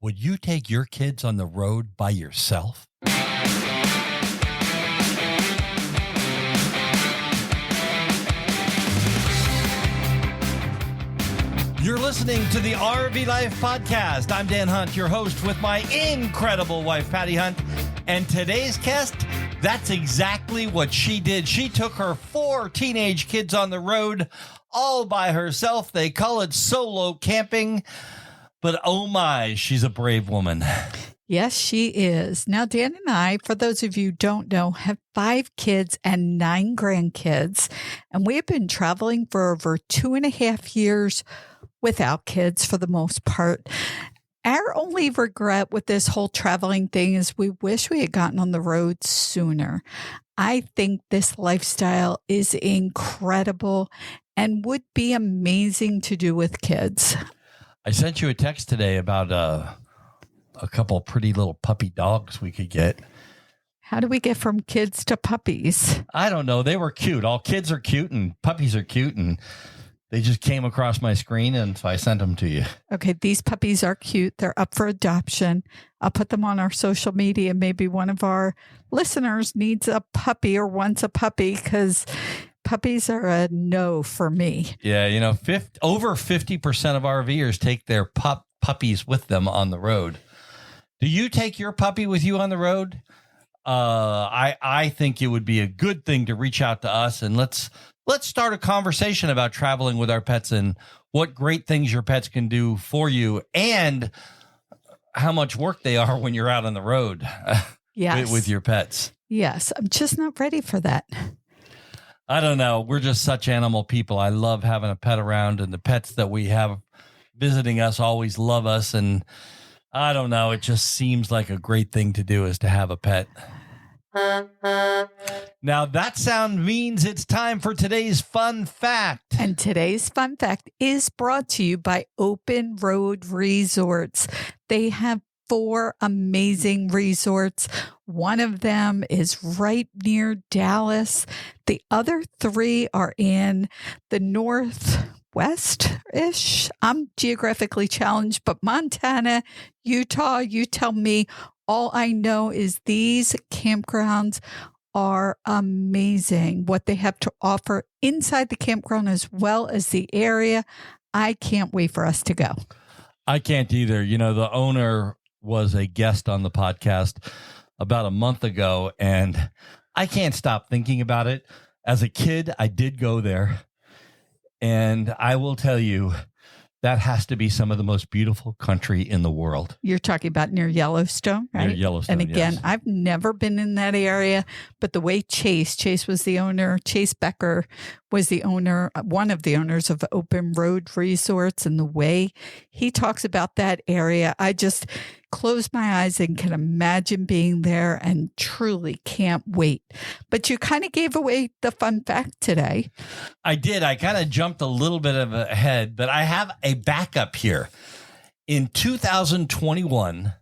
Would you take your kids on the road by yourself? You're listening to the RV Life Podcast. I'm Dan Hunt, your host, with my incredible wife, Patty Hunt. And today's guest, that's exactly what she did. She took her 4 teenage kids on the road all by herself. They call it solo camping. But oh my, she's a brave woman. Yes, she is. Now, Dan and I, for those of you who don't know, have 5 kids and 9 grandkids. And we have been traveling for over 2.5 years without kids for the most part. Our only regret with this whole traveling thing is we wish we had gotten on the road sooner. I think this lifestyle is incredible and would be amazing to do with kids. I sent you a text today about a couple pretty little puppy dogs we could get. How do we get from kids to puppies? I don't know. They were cute. All kids are cute and puppies are cute, and they just came across my screen, and so I sent them to you. Okay, these puppies are cute. They're up for adoption. I'll put them on our social media. Maybe one of our listeners needs a puppy or wants a puppy, because puppies are a no for me. Yeah, you know, over 50% of RVers take their puppies with them on the road. Do you take your puppy with you on the road? I think it would be a good thing to reach out to us, and let's start a conversation about traveling with our pets and what great things your pets can do for you and how much work they are when you're out on the road. Yes. with your pets. Yes, I'm just not ready for that. I don't know. We're just such animal people. I love having a pet around, and the pets that we have visiting us always love us. And I don't know. It just seems like a great thing to do is to have a pet. Now that sound means it's time for today's fun fact. And today's fun fact is brought to you by Open Road Resorts. They have 4 amazing resorts. One of them is right near Dallas. The other 3 are in the northwest-ish. I'm geographically challenged, but Montana, Utah, you tell me. All I know is these campgrounds are amazing. What they have to offer inside the campground as well as the area. I can't wait for us to go. I can't either. You know, the owner was a guest on the podcast about a month ago, and I can't stop thinking about it. As a kid, I did go there, and I will tell you, that has to be some of the most beautiful country in the world. You're talking about near Yellowstone, right? Near Yellowstone, and again, yes. I've never been in that area, but the way Chase was the owner, Chase Becker was the owner, one of the owners of Open Road Resorts, and the way he talks about that area, I just close my eyes and can imagine being there and truly can't wait. But you kind of gave away the fun fact today. I did. I kind of jumped a little bit of ahead, but I have a backup here. In 2021,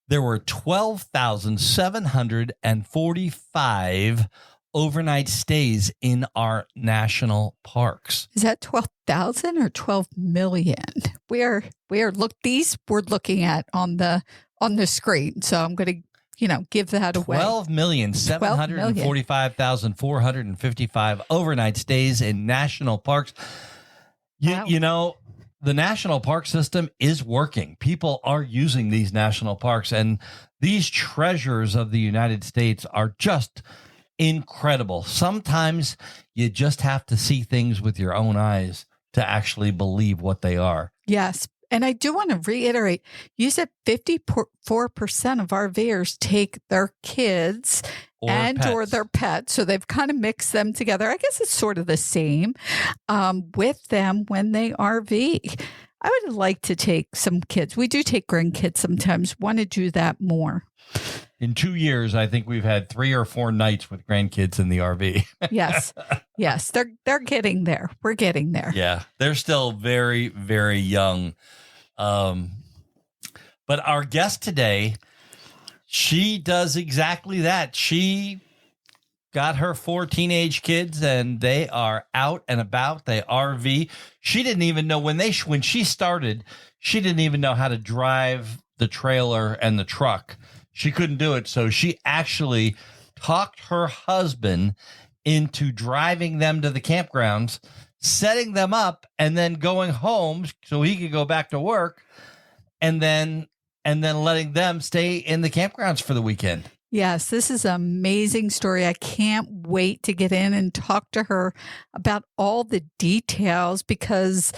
there were 12,745 overnight stays in our national parks. Is that 12,000 or 12 million? We're looking at on the screen. So I'm going to, give that away. 12,745,455 overnight stays in national parks. Wow. You know, the national park system is working. People are using these national parks, and these treasures of the United States are just incredible. Sometimes you just have to see things with your own eyes to actually believe what they are. Yes. And I do want to reiterate, you said 54% of RVers take their kids or their pets. So they've kind of mixed them together. I guess it's sort of the same with them when they RV. I would like to take some kids. We do take grandkids sometimes. Want to do that more. In 2 years, I think we've had 3 or 4 nights with grandkids in the RV. Yes. Yes. They're getting there. We're getting there. Yeah. They're still very, very young. But our guest today, she does exactly that. She got her 4 teenage kids and they are out and about. They RV. She didn't even know when she started, she didn't even know how to drive the trailer and the truck. She couldn't do it. So she actually talked her husband into driving them to the campgrounds, setting them up, and then going home so he could go back to work, and then letting them stay in the campgrounds for the weekend. Yes, this is an amazing story. I can't wait to get in and talk to her about all the details, because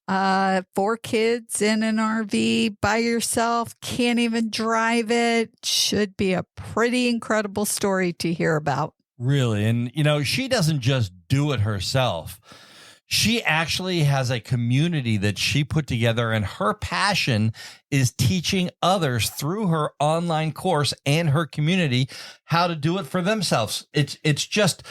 4 kids in an RV by yourself, can't even drive it, should be a pretty incredible story to hear about. Really. And, she doesn't just do it herself. She actually has a community that she put together, and her passion is teaching others through her online course and her community how to do it for themselves. It's just,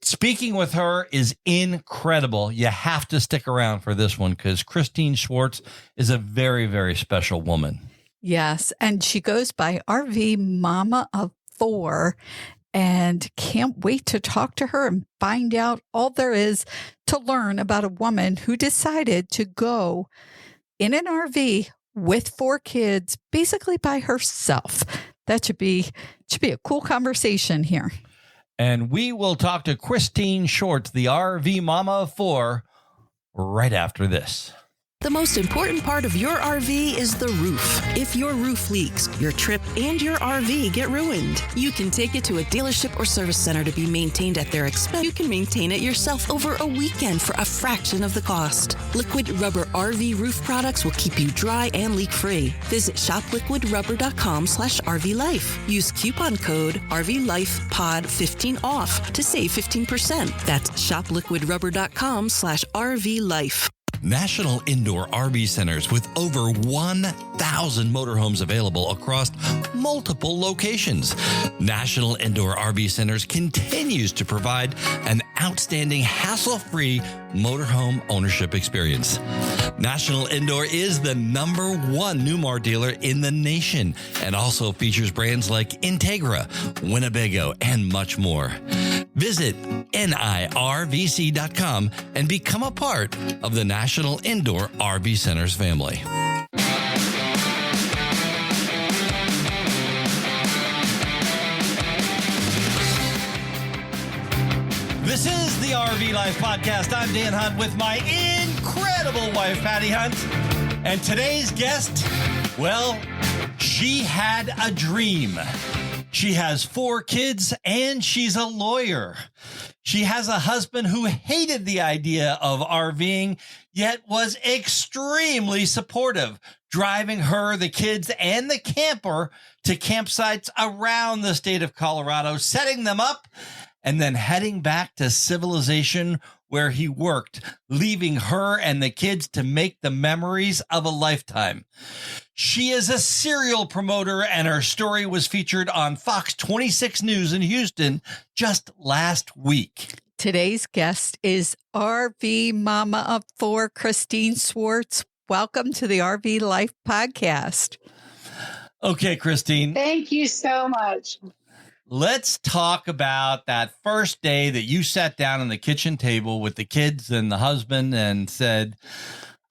speaking with her is incredible. You have to stick around for this one, because Christine Swartz is a very, very special woman. Yes. And she goes by RV Mama of 4. And can't wait to talk to her and find out all there is to learn about a woman who decided to go in an RV with 4 kids, basically by herself. That should be a cool conversation here. And we will talk to Christine Swartz, the RV Mama of 4, right after this. The most important part of your RV is the roof. If your roof leaks, your trip and your RV get ruined. You can take it to a dealership or service center to be maintained at their expense. You can maintain it yourself over a weekend for a fraction of the cost. Liquid Rubber RV roof products will keep you dry and leak-free. Visit shopliquidrubber.com/RVLife. Use coupon code RVLifePod15 to save 15%. That's shopliquidrubber.com/RVLife. National Indoor RV Centers, with over 1,000 motorhomes available across multiple locations. National Indoor RV Centers continues to provide an outstanding, hassle-free motorhome ownership experience. National Indoor is the #1 Newmar dealer in the nation, and also features brands like Integra, Winnebago, and much more. Visit NIRVC.com and become a part of the National Indoor RV Centers family. This is the RV Life Podcast. I'm Dan Hunt with my incredible wife, Patty Hunt. And today's guest, well, she had a dream. She has 4 kids and she's a lawyer. She has a husband who hated the idea of RVing, yet was extremely supportive, driving her, the kids, and the camper to campsites around the state of Colorado, setting them up, and then heading back to civilization where he worked, leaving her and the kids to make the memories of a lifetime. She is a serial promoter, and her story was featured on Fox 26 News in Houston just last week. Today's guest is RV Mama of 4, Christine Swartz. Welcome to the RV Life Podcast. Okay, Christine. Thank you so much. Let's talk about that first day that you sat down on the kitchen table with the kids and the husband and said,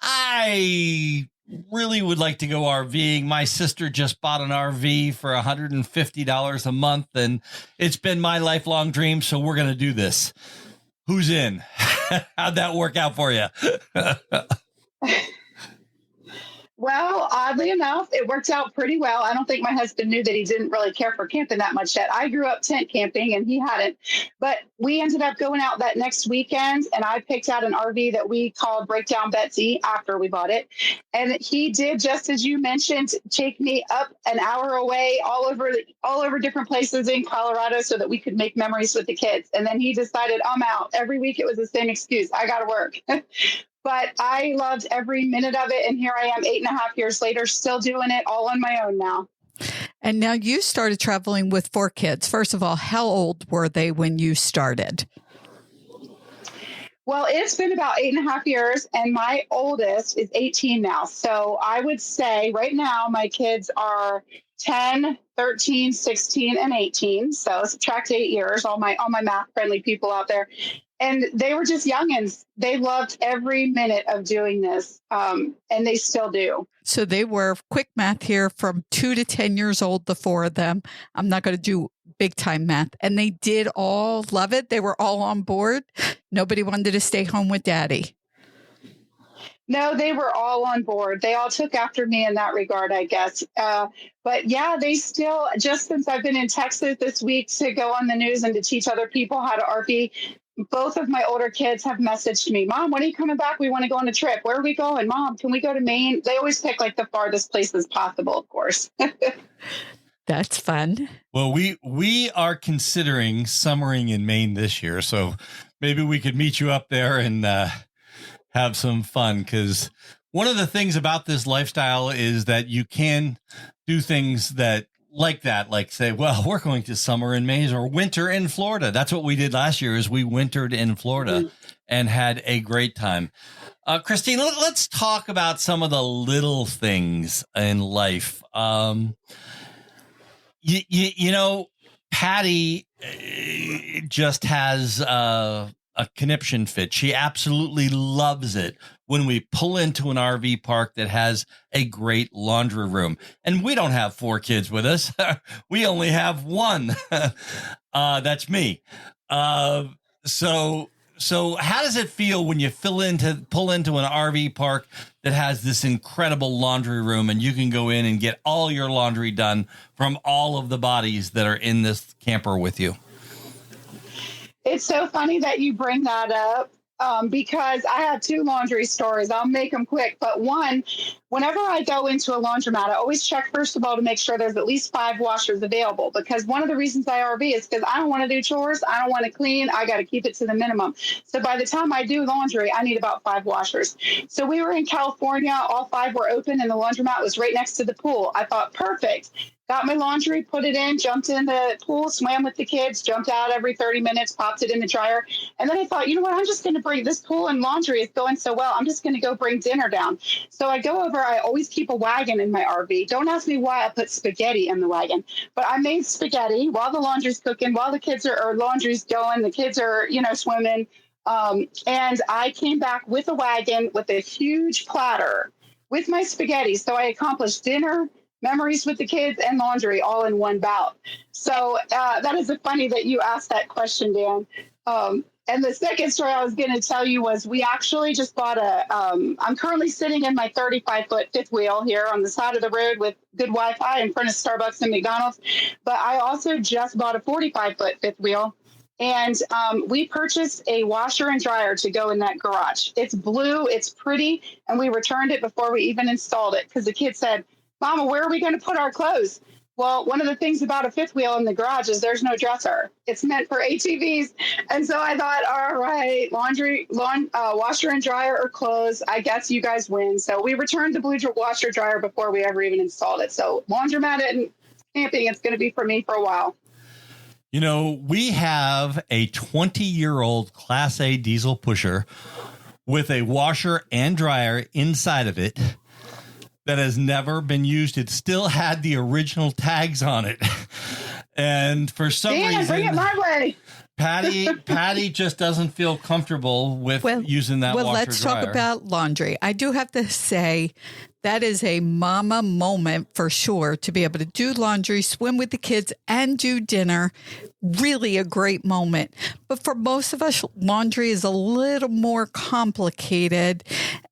I really would like to go RVing. My sister just bought an RV for $150 a month, and it's been my lifelong dream, so we're going to do this. Who's in? How'd that work out for you? Well, oddly enough, it worked out pretty well. I don't think my husband knew that he didn't really care for camping that much yet. I grew up tent camping and he hadn't, but we ended up going out that next weekend, and I picked out an RV that we called Breakdown Betsy after we bought it. And he did, just as you mentioned, take me up an hour away all over different places in Colorado so that we could make memories with the kids. And then he decided, I'm out. Every week it was the same excuse. I got to work. But I loved every minute of it. And here I am 8.5 years later, still doing it all on my own now. And now you started traveling with 4 kids. First of all, how old were they when you started? Well, it's been about 8.5 years, and my oldest is 18 now. So I would say right now my kids are 10, 13, 16, and 18. So subtract 8 years, all my math friendly people out there. And they were just youngins. They loved every minute of doing this, and they still do. So they were, quick math here, from 2 to 10 years old, the four of them. I'm not going to do big time math. And they did all love it. They were all on board. Nobody wanted to stay home with daddy. No, they were all on board. They all took after me in that regard, I guess. But yeah, they still, just since I've been in Texas this week to go on the news and to teach other people how to RV, both of my older kids have messaged me, Mom, when are you coming back? We want to go on a trip. Where are we going? Mom, can we go to Maine? They always pick like the farthest places possible, of course. That's fun. Well, we are considering summering in Maine this year, so maybe we could meet you up there and have some fun, because one of the things about this lifestyle is that you can do things like say, well, we're going to summer in Maine or winter in Florida. That's what we did last year, is we wintered in Florida and had a great time. Christine, let's talk about some of the little things in life. You know, Patty just has a conniption fit. She absolutely loves it when we pull into an RV park that has a great laundry room. And we don't have 4 kids with us. We only have 1. That's me. So how does it feel when you pull into an RV park that has this incredible laundry room and you can go in and get all your laundry done from all of the bodies that are in this camper with you? It's so funny that you bring that up, because I have 2 laundry stories. I'll make them quick. But one, whenever I go into a laundromat, I always check, first of all, to make sure there's at least 5 washers available. Because one of the reasons I RV is because I don't want to do chores. I don't want to clean. I got to keep it to the minimum. So by the time I do laundry, I need about 5 washers. So we were in California. All 5 were open, and the laundromat was right next to the pool. I thought, perfect. Got my laundry, put it in, jumped in the pool, swam with the kids, jumped out every 30 minutes, popped it in the dryer. And then I thought, you know what? I'm just going to bring this pool and laundry is going so well. I'm just going to go bring dinner down. So I go over. I always keep a wagon in my RV. Don't ask me why I put spaghetti in the wagon, but I made spaghetti while the laundry's cooking, while the kids are, or laundry's going, the kids are, swimming. And I came back with a wagon with a huge platter with my spaghetti. So I accomplished dinner, memories with the kids, and laundry all in one bout. So that is funny that you asked that question, Dan. And the second story I was going to tell you was we actually just bought I'm currently sitting in my 35-foot fifth wheel here on the side of the road with good Wi-Fi in front of Starbucks and McDonald's. But I also just bought a 45-foot fifth wheel. And we purchased a washer and dryer to go in that garage. It's blue, it's pretty, and we returned it before we even installed it because the kid said, Mama, where are we going to put our clothes? Well, one of the things about a fifth wheel in the garage is there's no dresser. It's meant for ATVs. And so I thought, all right, washer and dryer or clothes, I guess you guys win. So we returned the blue washer dryer before we ever even installed it. So laundromat and camping, it's going to be for me for a while. You know, we have a 20-year-old Class A diesel pusher with a washer and dryer inside of it that has never been used. It still had the original tags on it. And for some reason, bring it my way. Patty just doesn't feel comfortable with using that washer dryer. Well, let's talk about laundry. I do have to say that is a mama moment for sure, to be able to do laundry, swim with the kids, and do dinner. Really a great moment. But for most of us, laundry is a little more complicated.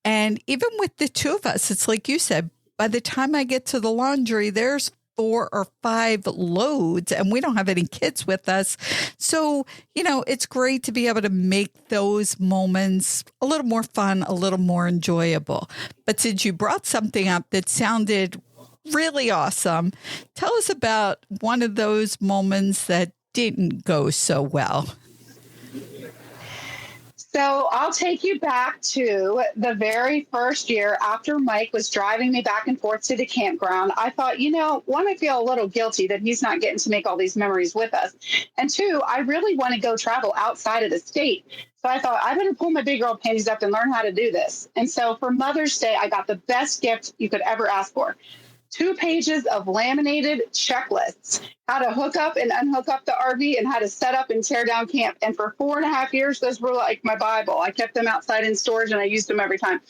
And even with the 2 of us, it's like you said, by the time I get to the laundry, there's 4 or 5 loads, and we don't have any kids with us. So, it's great to be able to make those moments a little more fun, a little more enjoyable. But since you brought something up that sounded really awesome, tell us about one of those moments that didn't go so well. So I'll take you back to the very first year after Mike was driving me back and forth to the campground. I thought, one, I feel a little guilty that he's not getting to make all these memories with us. And two, I really want to go travel outside of the state. So I thought, I better pull my big girl panties up and learn how to do this. And so for Mother's Day, I got the best gift you could ever ask for. 2 pages of laminated checklists, how to hook up and unhook up the RV and how to set up and tear down camp. And for 4.5 years, those were like my Bible. I kept them outside in storage and I used them every time.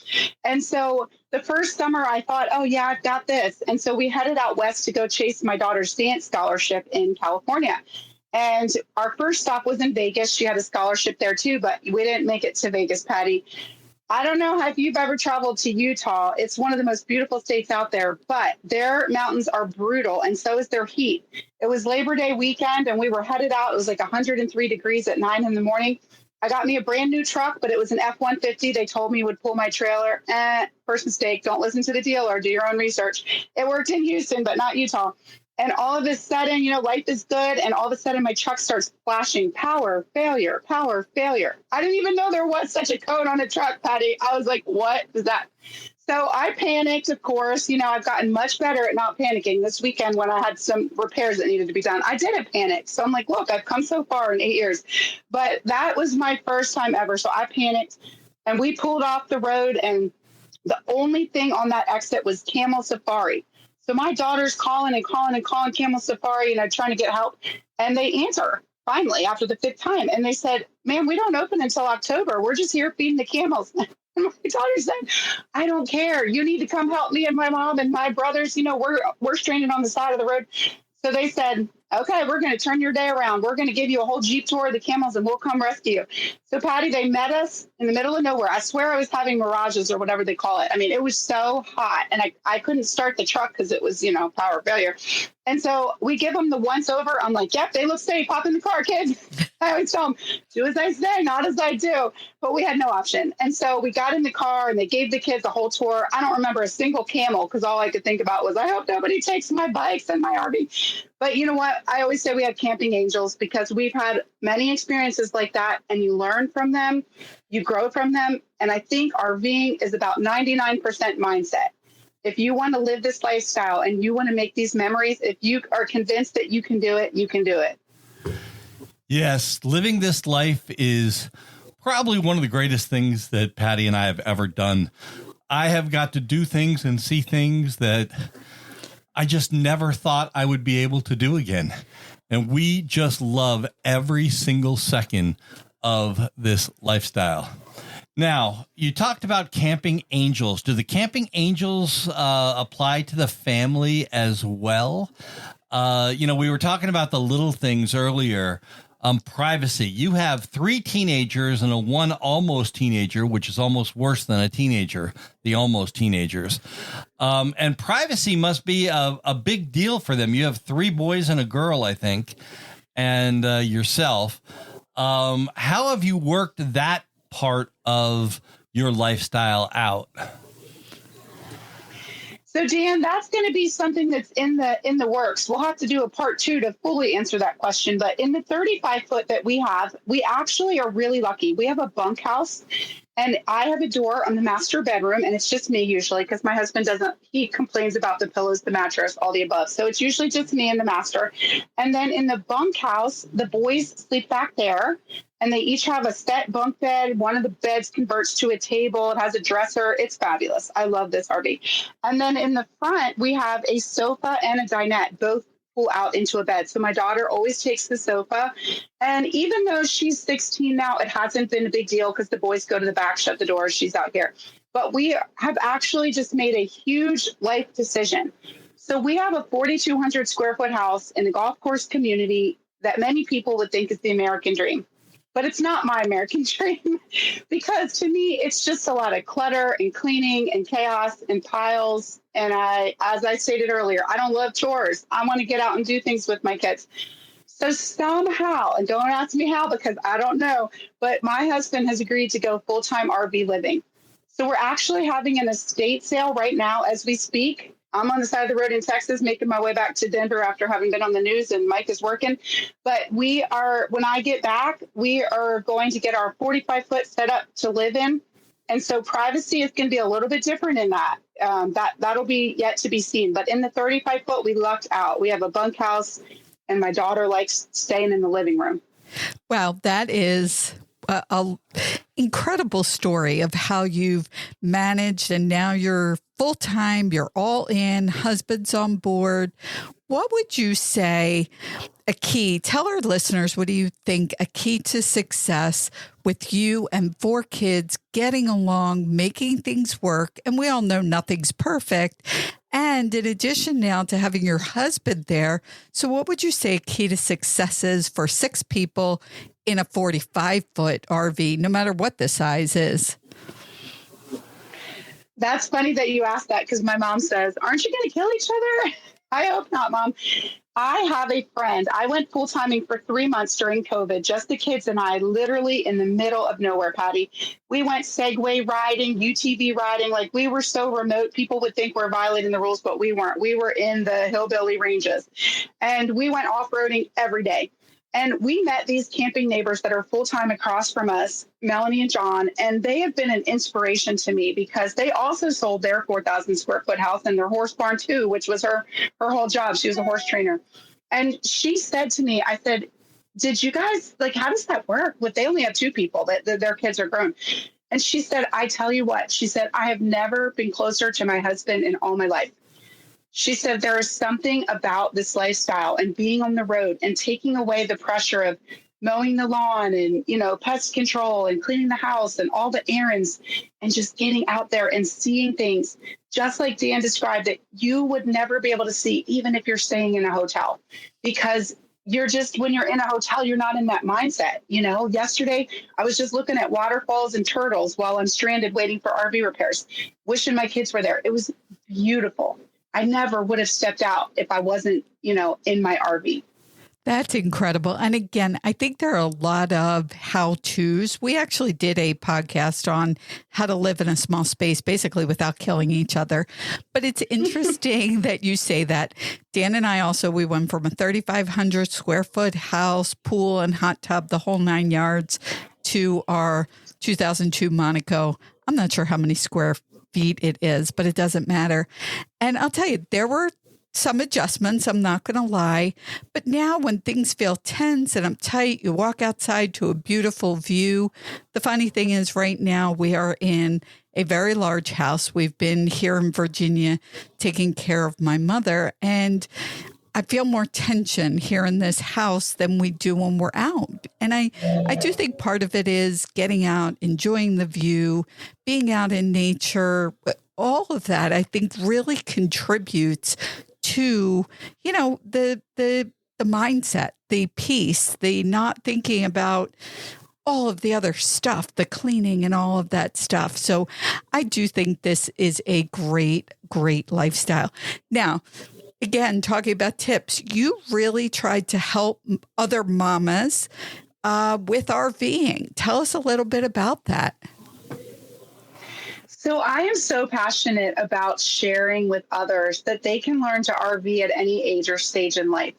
And so the first summer I thought, oh yeah, I've got this. And so we headed out west to go chase my daughter's dance scholarship in California. And our first stop was in Vegas. She had a scholarship there too, but we didn't make it to Vegas, Patty. I don't know if you've ever traveled to Utah. It's one of the most beautiful states out there, but their mountains are brutal, and so is their heat. It was Labor Day weekend, and we were headed out. It was like 103 degrees at 9 in the morning. I got me a brand new truck, but it was an F-150. They told me would pull my trailer. First mistake. Don't listen to the dealer. Do your own research. It worked in Houston, but not Utah. And all of a sudden, life is good. And all of a sudden, my truck starts flashing power failure, power failure. I didn't even know there was such a code on a truck, Patty. I was like, what is that? So I panicked, of course. I've gotten much better at not panicking. This weekend when I had some repairs that needed to be done, I didn't panic. So I'm like, look, I've come so far in 8 years. But that was my first time ever. So I panicked and we pulled off the road. And the only thing on that exit was Camel Safari. So my daughter's calling Camel Safari, trying to get help. And they answer finally after the 5th time. And they said, ma'am, we don't open until October. We're just here feeding the camels. And my daughter said, I don't care. You need to come help me and my mom and my brothers. We're stranded on the side of the road. So they said, okay, we're going to turn your day around. We're going to give you a whole Jeep tour of the camels and we'll come rescue you. So Patty, they met us in the middle of nowhere. I swear I was having mirages or whatever they call it. I mean, it was so hot and I couldn't start the truck because it was, power failure. And so we give them the once over. I'm like, yep, they look safe. Hop in the car, kids. I always tell them, do as I say, not as I do. But we had no option. And so we got in the car and they gave the kids a whole tour. I don't remember a single camel because all I could think about was, I hope nobody takes my bikes and my RV. But you know what? I always say we have camping angels because we've had many experiences like that and you learn from them, you grow from them. And I think RVing is about 99% mindset. If you want to live this lifestyle and you want to make these memories, if you are convinced that you can do it, you can do it. Yes, living this life is probably one of the greatest things that Patty and I have ever done. I have got to do things and see things that I just never thought I would be able to do again. And we just love every single second of this lifestyle. Now, you talked about camping angels. Do the camping angels apply to the family as well? We were talking about the little things earlier. Privacy. You have 3 teenagers and a 1 almost teenager, which is almost worse than a teenager, the almost teenagers. And privacy must be a big deal for them. You have 3 boys and a girl, I think, and yourself. How have you worked that part of your lifestyle out? So Dan, that's going to be something that's in the works. We'll have to do a part 2 to fully answer that question. But in the 35-foot that we have, we actually are really lucky. We have a bunkhouse and I have a door on the master bedroom and it's just me usually because my husband he complains about the pillows, the mattress, all the above. So it's usually just me and the master. And then in the bunkhouse, the boys sleep back there. And they each have a set bunk bed. One of the beds converts to a table. It has a dresser. It's fabulous. I love this RV. And then in the front, we have a sofa and a dinette, both pull out into a bed. So my daughter always takes the sofa. And even though she's 16 now, it hasn't been a big deal because the boys go to the back, shut the door. She's out here. But we have actually just made a huge life decision. So we have a 4,200 square foot house in the golf course community that many people would think is the American dream. But it's not my American dream because to me, it's just a lot of clutter and cleaning and chaos and piles. And as I stated earlier, I don't love chores. I want to get out and do things with my kids. So somehow, and don't ask me how because I don't know, but my husband has agreed to go full-time RV living. So we're actually having an estate sale right now as we speak. I'm on the side of the road in Texas, making my way back to Denver after having been on the news, and Mike is working. But when I get back, we are going to get our 45-foot set up to live in. And so privacy is going to be a little bit different in that. That'll be yet to be seen. But in the 35-foot, we lucked out. We have a bunkhouse, and my daughter likes staying in the living room. Wow, that is a incredible story of how you've managed, and now you're full-time, you're all in, husband's on board. What would you say a key, tell our listeners, what do you think a key to success with you and 4 kids getting along, making things work? And we all know nothing's perfect. And in addition now to having your husband there, so what would you say a key to success is for 6 people in a 45-foot RV, no matter what the size is? That's funny that you asked that, because my mom says, aren't you going to kill each other? I hope not, Mom. I have a friend. I went full-timing for 3 months during COVID, just the kids and I, literally in the middle of nowhere, Patty. We went Segway riding, UTV riding. Like, we were so remote. People would think we're violating the rules, but we weren't. We were in the hillbilly ranges, and we went off-roading every day. And we met these camping neighbors that are full-time across from us, Melanie and John, and they have been an inspiration to me because they also sold their 4,000 square foot house and their horse barn too, which was her whole job. She was a horse trainer. And she said to me, I said, did you guys, like, how does that work? They only have 2 people that their kids are grown. And she said, I tell you what, she said, I have never been closer to my husband in all my life. She said, there is something about this lifestyle and being on the road and taking away the pressure of mowing the lawn and, pest control and cleaning the house and all the errands, and just getting out there and seeing things, just like Dan described, that you would never be able to see, even if you're staying in a hotel, because when you're in a hotel, you're not in that mindset. Yesterday I was just looking at waterfalls and turtles while I'm stranded waiting for RV repairs, wishing my kids were there. It was beautiful. I never would have stepped out if I wasn't, in my RV. That's incredible. And again, I think there are a lot of how-tos. We actually did a podcast on how to live in a small space, basically without killing each other. But it's interesting that you say that. Dan and I also, we went from a 3,500 square foot house, pool and hot tub, the whole 9 yards, to our 2002 Monaco. I'm not sure how many square feet it is, but it doesn't matter. And I'll tell you, there were some adjustments, I'm not going to lie. But now when things feel tense and uptight, you walk outside to a beautiful view. The funny thing is right now we are in a very large house. We've been here in Virginia taking care of my mother, and I feel more tension here in this house than we do when we're out. And I do think part of it is getting out, enjoying the view, being out in nature. All of that, I think, really contributes to, the mindset, the peace, the not thinking about all of the other stuff, the cleaning and all of that stuff. So I do think this is a great, great lifestyle. Now, again, talking about tips, you really tried to help other mamas with RVing. Tell us a little bit about that. So I am so passionate about sharing with others that they can learn to RV at any age or stage in life.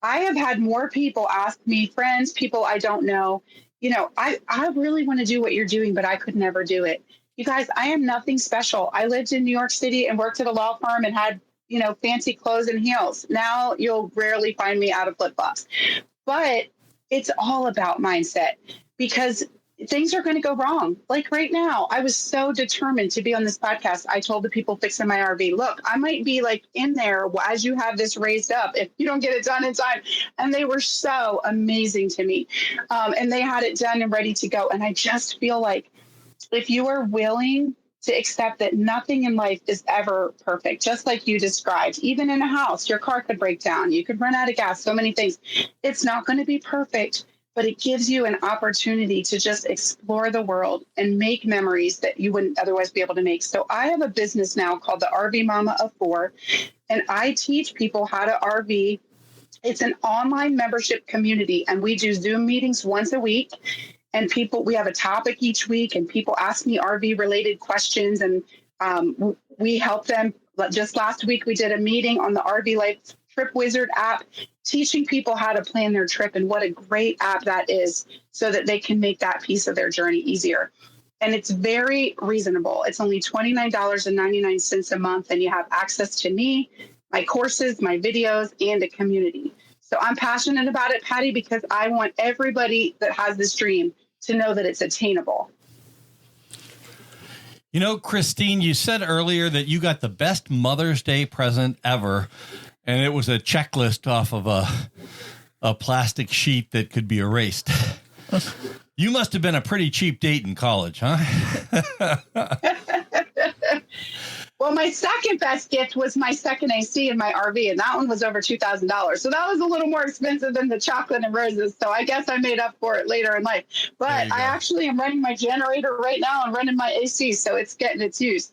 I have had more people ask me, friends, people I don't know, I really want to do what you're doing, but I could never do it. You guys, I am nothing special. I lived in New York City and worked at a law firm and had, fancy clothes and heels. Now you'll rarely find me out of flip-flops. But it's all about mindset, because things are going to go wrong. Like right now, I was so determined to be on this podcast. I told the people fixing my RV, look, I might be like in there as you have this raised up if you don't get it done in time. And they were so amazing to me. And they had it done and ready to go. And I just feel like if you are willing to accept that nothing in life is ever perfect, just like you described, even in a house, your car could break down. You could run out of gas, so many things. It's not going to be perfect, but it gives you an opportunity to just explore the world and make memories that you wouldn't otherwise be able to make. So I have a business now called the RV Mama of 4, and I teach people how to RV. It's an online membership community, and we do Zoom meetings once a week. And we have a topic each week, and people ask me RV related questions, and we help them Just last week, we did a meeting on the RV Life Trip Wizard app, teaching people how to plan their trip, and what a great app that is so that they can make that piece of their journey easier. And it's very reasonable. It's only $29.99 a month, and you have access to me, my courses, my videos, and a community. So I'm passionate about it, Patty, because I want everybody that has this dream to know that it's attainable. You know, Christine, you said earlier that you got the best Mother's Day present ever, and it was a checklist off of a plastic sheet that could be erased. You must have been a pretty cheap date in college, huh? Well, my second best gift was my second AC in my RV, and that one was over $2,000. So that was a little more expensive than the chocolate and roses. So I guess I made up for it later in life. But I actually am running my generator right now and running my AC, so it's getting its use.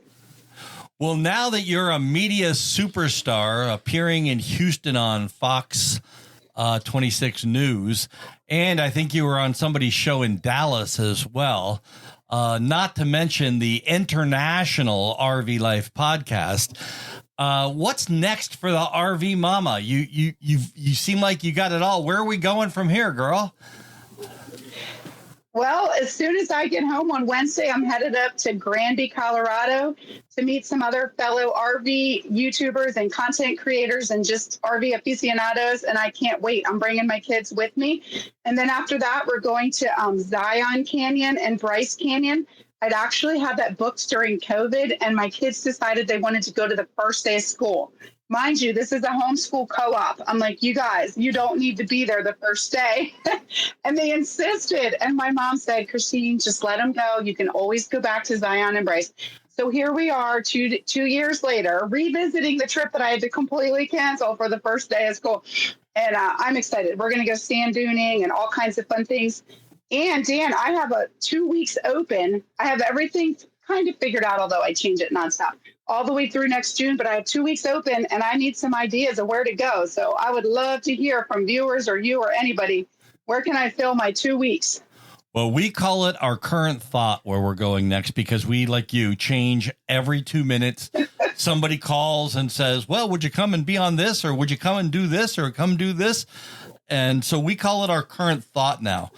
Well, now that you're a media superstar appearing in Houston on Fox 26 News, and I think you were on somebody's show in Dallas as well, not to mention the International RV Life podcast. What's next for the RV Mama? You seem like you got it all. Where are we going from here, girl? Well, as soon as I get home on Wednesday, I'm headed up to Granby, Colorado to meet some other fellow RV YouTubers and content creators and just RV aficionados. And I can't wait. I'm bringing my kids with me. And then after that, we're going to Zion Canyon and Bryce Canyon. I'd actually had that booked during COVID, and my kids decided they wanted to go to the first day of school. Mind you, this is a homeschool co-op. I'm like, you guys, you don't need to be there the first day. And they insisted. And my mom said, Christine, just let them go. You can always go back to Zion and Bryce. So here we are 2 years later, revisiting the trip that I had to completely cancel for the first day of school. And I'm excited. We're going to go sand duning and all kinds of fun things. And Dan, I have 2 weeks open. I have everything kind of figured out, although I change it nonstop, all the way through next June. But I have 2 weeks open, and I need some ideas of where to go. So I would love to hear from viewers or you or anybody. Where can I fill my 2 weeks? Well, we call it our current thought where we're going next, because we, like you, change every 2 minutes. Somebody calls and says, well, would you come and be on this, or would you come and do this, or come do this? And so we call it our current thought now.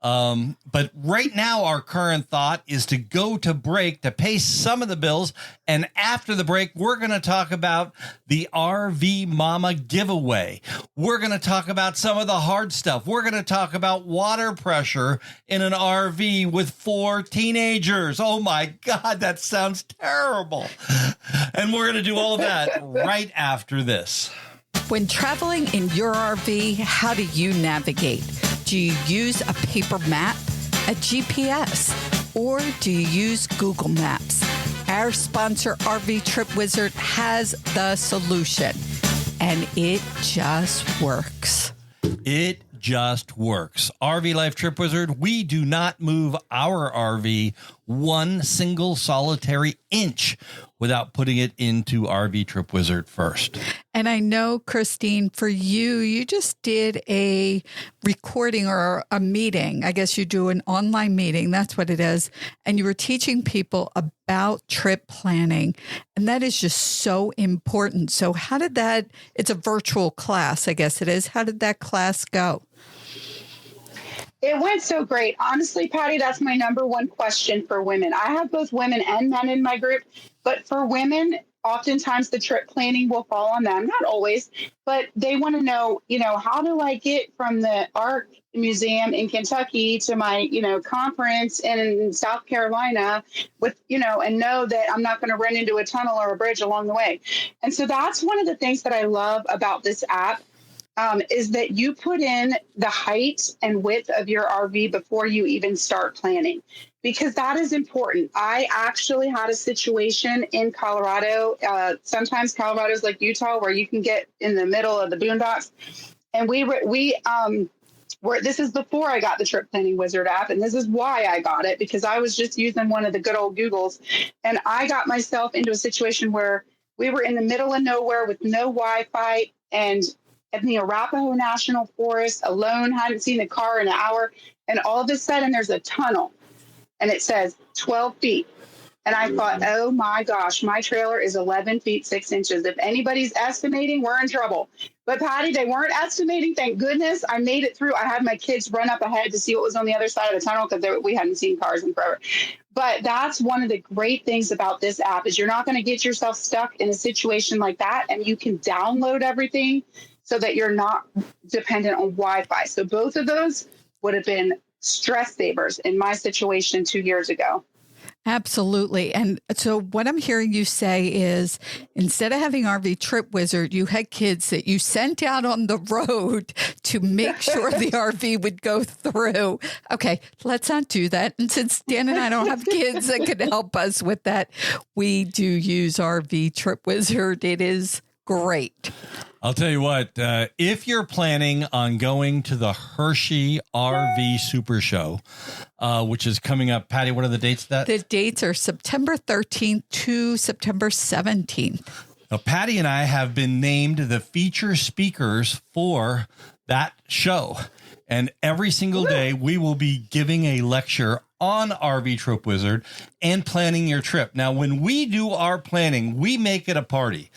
But right now, our current thought is to go to break to pay some of the bills. And after the break, we're going to talk about the RV Mama giveaway. We're going to talk about some of the hard stuff. We're going to talk about water pressure in an RV with 4 teenagers. Oh, my God, that sounds terrible. And we're going to do all of that right after this. When traveling in your RV, how do you navigate? Do you use a paper map, a GPS, or do you use Google Maps? Our sponsor, RV Trip Wizard, has the solution, and it just works. It just works. RV Life Trip Wizard, we do not move our RV one single solitary inch without putting it into RV Trip Wizard first. And I know, Christine, for you, you just did a recording or a meeting. I guess you do an online meeting. That's what it is. And you were teaching people about trip planning. And that is just so important. So how did that, it's a virtual class, I guess it is. How did that class go? It went so great. Honestly, Patty, that's my number one question for women. I have both women and men in my group, but for women, oftentimes the trip planning will fall on them. Not always, but they want to know, how do I get from the art museum in Kentucky to my, conference in South Carolina with, and know that I'm not going to run into a tunnel or a bridge along the way. And so that's one of the things that I love about this app. Is that you put in the height and width of your RV before you even start planning, because that is important. I actually had a situation in Colorado. Sometimes Colorado is like Utah, where you can get in the middle of the boondocks. And this is before I got the Trip Planning Wizard app. And this is why I got it, because I was just using one of the good old Googles. And I got myself into a situation where we were in the middle of nowhere with no Wi-Fi, and in the Arapahoe National Forest, alone, hadn't seen a car in an hour. And all of a sudden there's a tunnel, and it says 12 feet. And I thought, oh my gosh, my trailer is 11 feet 6 inches. If anybody's estimating, we're in trouble. But Patty, they weren't estimating. Thank goodness. I made it through. I had my kids run up ahead to see what was on the other side of the tunnel because we hadn't seen cars in forever. But that's one of the great things about this app is you're not going to get yourself stuck in a situation like that. And you can download everything so that you're not dependent on Wi-Fi. So both of those would have been stress savers in my situation 2 years ago. Absolutely. And so what I'm hearing you say is instead of having RV Trip Wizard, you had kids that you sent out on the road to make sure the RV would go through. Okay, let's not do that. And since Dan and I don't have kids that could help us with that, we do use RV Trip Wizard. It is great. I'll tell you what, if you're planning on going to the Hershey RV Super Show, which is coming up, Patty, what are the dates of that? The dates are September 13th to September 17th. Now, Patty and I have been named the feature speakers for that show. And every single day we will be giving a lecture on RV Trip Wizard and planning your trip. Now, when we do our planning, we make it a party.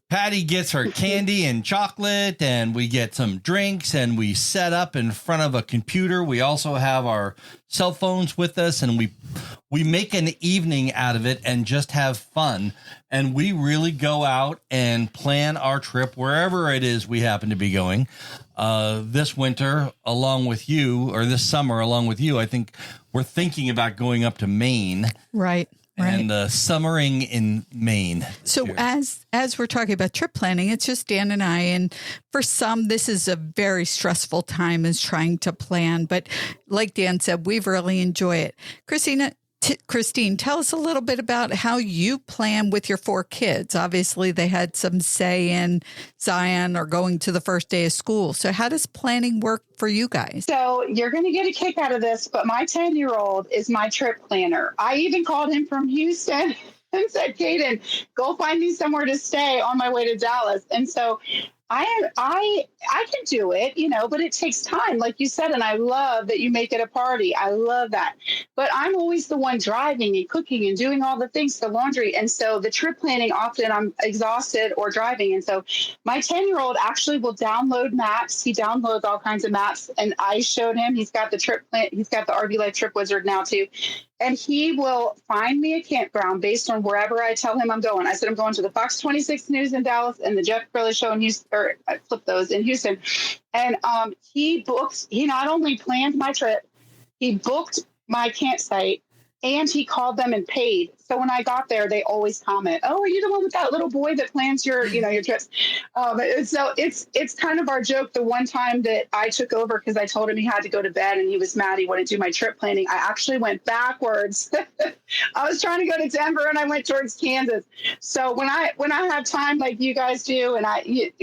Patty gets her candy and chocolate, and we get some drinks, and we set up in front of a computer. We also have our cell phones with us, and we make an evening out of it and just have fun. And we really go out and plan our trip wherever it is we happen to be going. This winter, along with you, or this summer, along with you, I think we're thinking about going up to Maine. Right. And summering in Maine. So as we're talking about trip planning, it's just Dan and I. And for some, this is a very stressful time is trying to plan. But like Dan said, we really enjoy it. Christine, tell us a little bit about how you plan with your 4 kids. Obviously, they had some say in Zion or going to the first day of school. So how does planning work for you guys? So you're going to get a kick out of this, but my 10-year-old is my trip planner. I even called him from Houston and said, Caden, go find me somewhere to stay on my way to Dallas. And so I can do it, but it takes time, like you said, and I love that you make it a party. I love that. But I'm always the one driving and cooking and doing all the things, the laundry. And so the trip planning, often I'm exhausted or driving. And so my 10-year-old actually will download maps. He downloads all kinds of maps. And I showed him, he's got the RV Life Trip Wizard now too. And he will find me a campground based on wherever I tell him I'm going. I said, I'm going to the Fox 26 News in Dallas and the Jeff Grilly Show in Houston, or I flipped those in Houston. And he not only planned my trip, he booked my campsite and he called them and paid. So when I got there, they always comment, oh, are you the one with that little boy that plans your trips? So it's kind of our joke. The one time that I took over because I told him he had to go to bed and he was mad he wouldn't do my trip planning, I actually went backwards. I was trying to go to Denver and I went towards Kansas. So when I have time like you guys do, and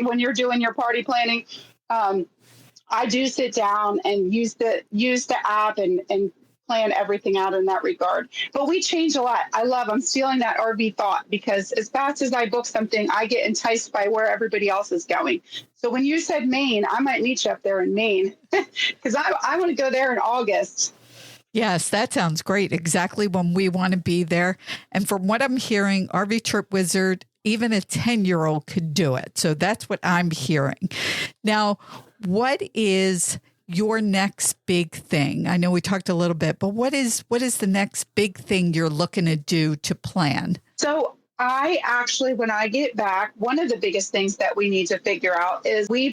when you're doing your party planning, I do sit down and use the app and plan everything out in that regard. But we change a lot. I'm stealing that RV thought because as fast as I book something, I get enticed by where everybody else is going. So when you said Maine, I might meet you up there in Maine because I want to go there in August. Yes, that sounds great. Exactly when we want to be there. And from what I'm hearing, RV Trip Wizard, even a 10-year-old could do it. So that's what I'm hearing. Now, what is your next big thing? I know we talked a little bit, but what is the next big thing you're looking to do to plan? So I actually, when I get back, one of the biggest things that we need to figure out is we've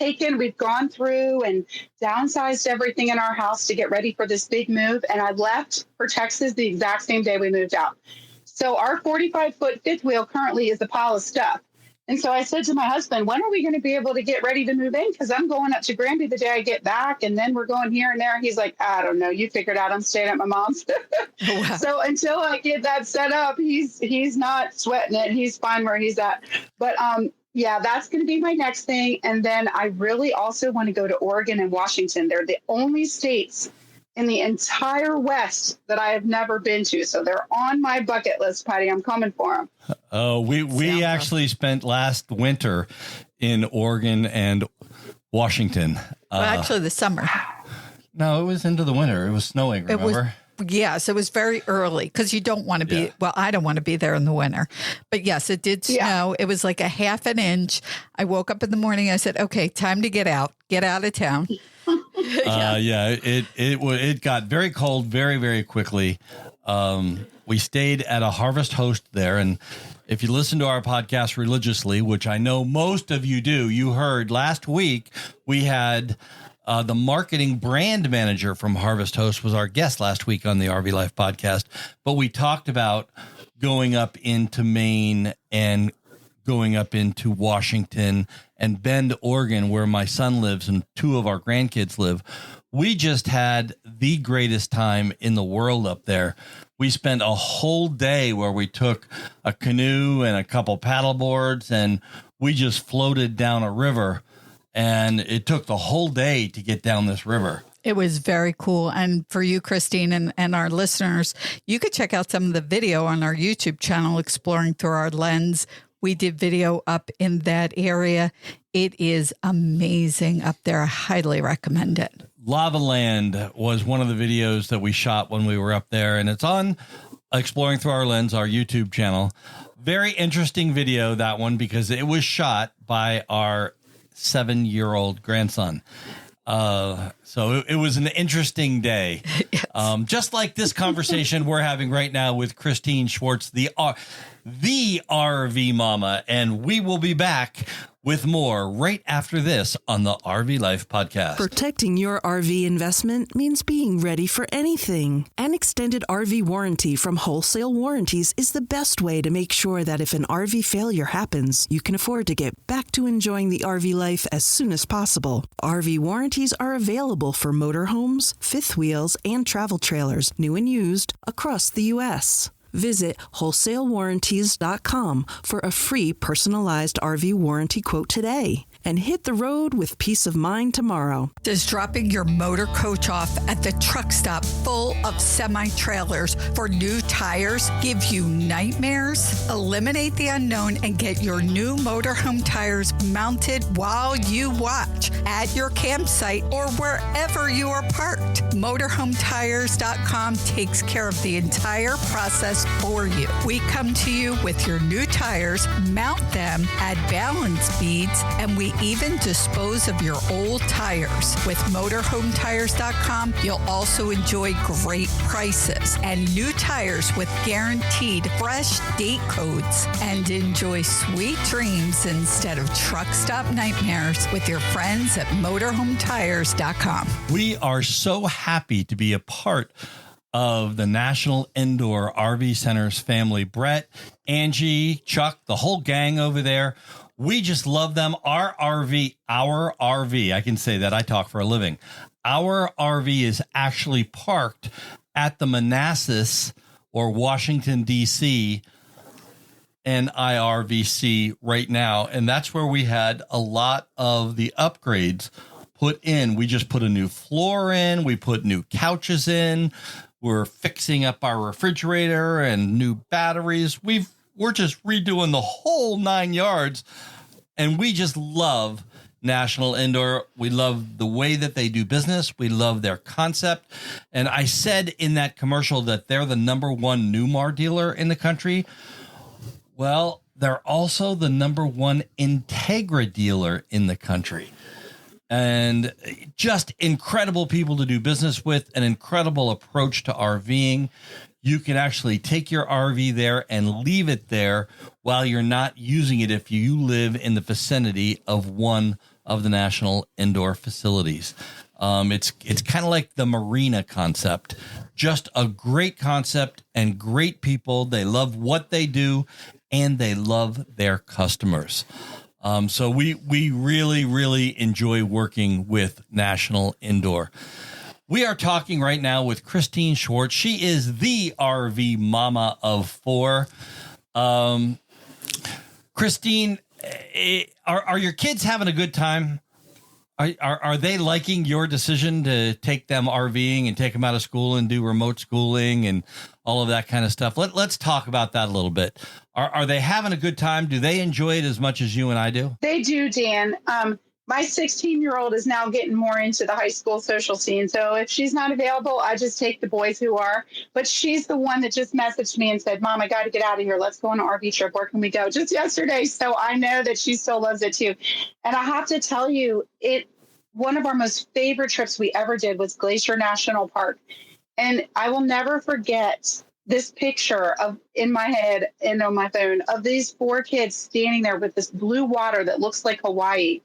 gone through and downsized everything in our house to get ready for this big move. And I left for Texas the exact same day we moved out. So our 45-foot fifth wheel currently is a pile of stuff. And so I said to my husband, when are we going to be able to get ready to move in? Because I'm going up to Granby the day I get back. And then we're going here and there. He's like, I don't know. You figured out I'm staying at my mom's. Oh, wow. So until I get that set up, he's not sweating it. He's fine where he's at. But yeah, that's going to be my next thing. And then I really also want to go to Oregon and Washington. They're the only states in the entire West that I have never been to. So they're on my bucket list, Patty. I'm coming for them. We actually spent last winter in Oregon and Washington. Well, actually the summer. No, it was into the winter. It was snowing, remember? Yes, it was very early because you don't want to be, well, I don't want to be there in the winter. But yes, it did snow. It was like a half an inch. I woke up in the morning. I said, okay, time to get out of town. It got very cold very, very quickly. We stayed at a Harvest Host there. And if you listen to our podcast religiously, which I know most of you do, you heard last week we had the marketing brand manager from Harvest Host was our guest last week on the RV Life podcast. But we talked about going up into Maine and going up into Washington and Bend, Oregon, where my son lives and two of our grandkids live. We just had the greatest time in the world up there. We spent a whole day where we took a canoe and a couple paddle boards and we just floated down a river. And it took the whole day to get down this river. It was very cool. And for you, Christine, and our listeners, you could check out some of the video on our YouTube channel, Exploring Through Our Lens. We did video up in that area. It is amazing up there. I highly recommend it. Lava Land was one of the videos that we shot when we were up there. And it's on Exploring Through Our Lens, our YouTube channel. Very interesting video, that one, because it was shot by our 7-year-old grandson. So it was an interesting day. Yes. Just like this conversation we're having right now with Christine Swartz, the RV Mama, and we will be back with more right after this on the RV Life podcast. Protecting your RV investment means being ready for anything. An extended RV warranty from Wholesale Warranties is the best way to make sure that if an RV failure happens, you can afford to get back to enjoying the RV life as soon as possible. RV warranties are available for motorhomes, fifth wheels, and travel trailers, new and used, across the U.S. Visit wholesalewarranties.com for a free personalized RV warranty quote today and hit the road with peace of mind tomorrow. Does dropping your motor coach off at the truck stop full of semi-trailers for new tires give you nightmares? Eliminate the unknown and get your new motorhome tires mounted while you watch at your campsite or wherever you are parked. Motorhometires.com takes care of the entire process for you. We come to you with your new tires, mount them, add balance beads, and we even dispose of your old tires. With motorhometires.com, you'll also enjoy great prices and new tires with guaranteed fresh date codes, and enjoy sweet dreams instead of truck stop nightmares with your friends at motorhometires.com. We are so happy to be a part of the National Indoor RV Centers family. Brett, Angie, Chuck, the whole gang over there. We just love them. Our RV, I can say that. I talk for a living. Our RV is actually parked at the Manassas or Washington, D.C. NIRVC right now. And that's where we had a lot of the upgrades put in. We just put a new floor in. We put new couches in. We're fixing up our refrigerator and new batteries. We're just redoing the whole 9 yards. And we just love National Indoor. We love the way that they do business. We love their concept. And I said in that commercial that they're the #1 Newmar dealer in the country. Well, they're also the #1 Integra dealer in the country. And just incredible people to do business with, an incredible approach to RVing. You can actually take your RV there and leave it there while you're not using it if you live in the vicinity of one of the National Indoor facilities. It's kind of like the marina concept. Just a great concept and great people. They love what they do and they love their customers. So we really, really enjoy working with National Indoor. We are talking right now with Christine Swartz. She is the RV mama of 4. Christine, are your kids having a good time? Are they liking your decision to take them RVing and take them out of school and do remote schooling and all of that kind of stuff? Let's talk about that a little bit. Are they having a good time? Do they enjoy it as much as you and I do? They do, Dan. my 16-year-old is now getting more into the high school social scene. So if she's not available, I just take the boys who are. But she's the one that just messaged me and said, Mom, I got to get out of here. Let's go on an RV trip. Where can we go? Just yesterday. So I know that she still loves it too. And I have to tell you, one of our most favorite trips we ever did was Glacier National Park. And I will never forget this picture in my head and on my phone of these 4 kids standing there with this blue water that looks like Hawaii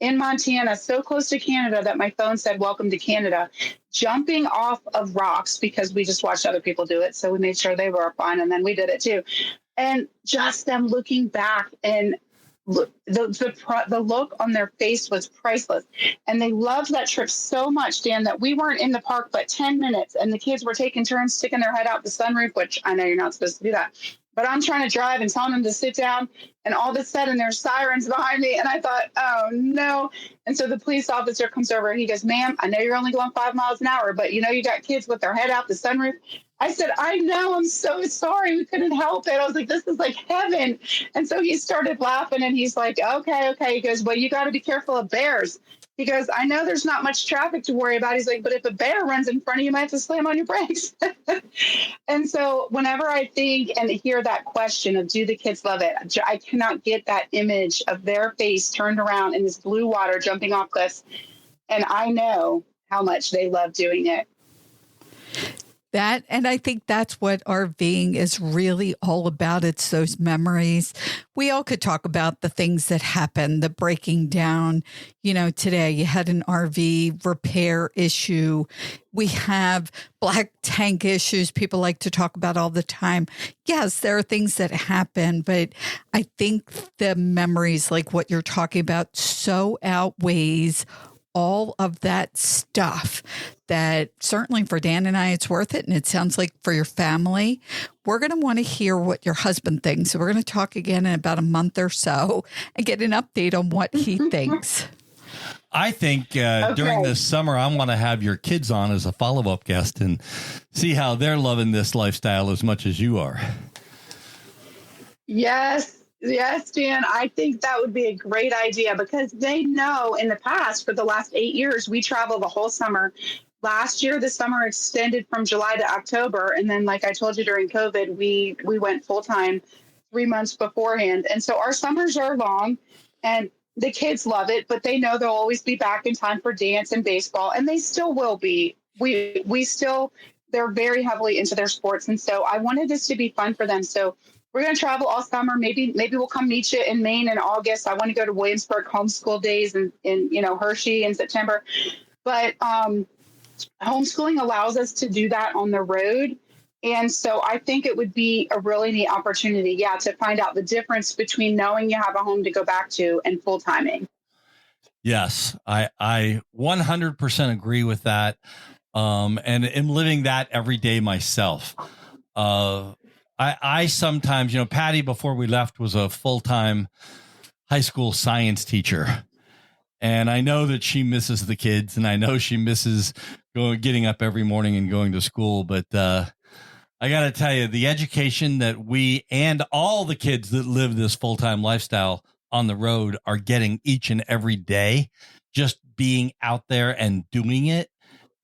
in Montana, so close to Canada that my phone said, welcome to Canada, jumping off of rocks because we just watched other people do it. So we made sure they were fine. And then we did it too. And just them looking back and the look on their face was priceless. And they loved that trip so much, Dan, that we weren't in the park but 10 minutes. And the kids were taking turns sticking their head out the sunroof, which I know you're not supposed to do that. But I'm trying to drive and telling them to sit down. And all of a sudden there's sirens behind me. And I thought, oh, no. And so the police officer comes over. He goes, ma'am, I know you're only going 5 miles an hour, but you got kids with their head out the sunroof. I said, I know, I'm so sorry. We couldn't help it. I was like, this is like heaven. And so he started laughing and he's like, okay. He goes, well, you got to be careful of bears. He goes, I know there's not much traffic to worry about. He's like, but if a bear runs in front of you, you might have to slam on your brakes. And so whenever I think and hear that question of do the kids love it, I cannot get that image of their face turned around in this blue water jumping off cliffs. And I know how much they love doing it. And I think that's what RVing is really all about. It's those memories. We all could talk about the things that happen, the breaking down. Today you had an RV repair issue. We have black tank issues people like to talk about all the time. Yes, there are things that happen, but I think the memories, like what you're talking about, so outweighs all of that stuff that certainly for Dan and I, it's worth it. And it sounds like for your family, we're going to want to hear what your husband thinks. So we're going to talk again in about a month or so and get an update on what he thinks. I think during this summer, I want to have your kids on as a follow-up guest and see how they're loving this lifestyle as much as you are. Yes, Dan, I think that would be a great idea because they know in the past for the last 8 years, we travel the whole summer. Last year, the summer extended from July to October. And then, like I told you, during COVID, we went full time 3 months beforehand. And so our summers are long and the kids love it, but they know they'll always be back in time for dance and baseball. And they still will be. They're very heavily into their sports. And so I wanted this to be fun for them. So we're going to travel all summer. Maybe we'll come meet you in Maine in August. I want to go to Williamsburg homeschool days in Hershey in September. But homeschooling allows us to do that on the road. And so I think it would be a really neat opportunity, to find out the difference between knowing you have a home to go back to and full timing. Yes, I 100% agree with that. And am living that every day myself. I sometimes, Patty, before we left, was a full-time high school science teacher. And I know that she misses the kids and I know she misses getting up every morning and going to school. But I got to tell you, the education that we and all the kids that live this full-time lifestyle on the road are getting each and every day, just being out there and doing it